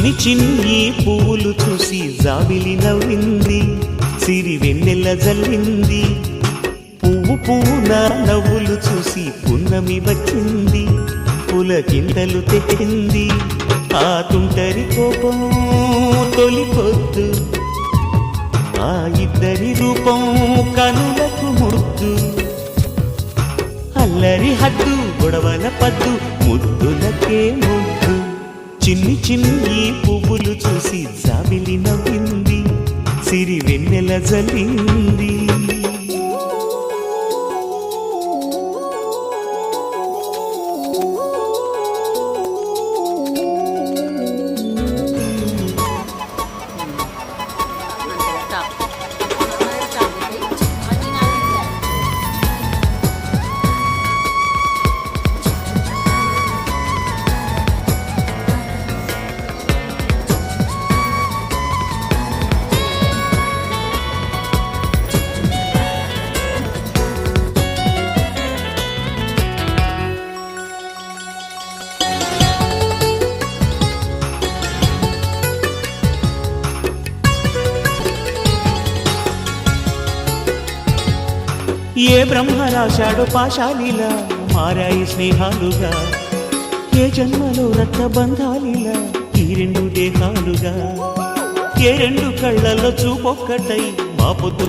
చిన్ని చిన్ని పువ్వులు చూసి జాబిలి నవ్వింది, సిరి వెన్నెల జల్లింది. పువ్వు పువ్వున నవ్వులు చూసి పున్నమి వచ్చింది, పులకింతలు తెచ్చింది. ఆ తుంటరి కోపం తొలి పొద్దు, ఆ ఇద్దరి రూపం కనులకు ముద్దు. అల్లరి హద్దు గొడవల పద్దు, ముద్దులకే ముద్దు. చిన్ని చిన్ని పువ్వులు చూసి జాబిలి నవ్వింది, సిరి వెన్నెల జల్లింది. ఏ బ్రహ్మ రాశాడు పాశాలిలా మారాయి స్నేహాలుగా, ఏ జన్మలో రక్తబంధాలిలా ఈ రెండు దేహాలుగా, ఏ రెండు కళ్ళల్లో చూపొక్కటై మా పొద్దు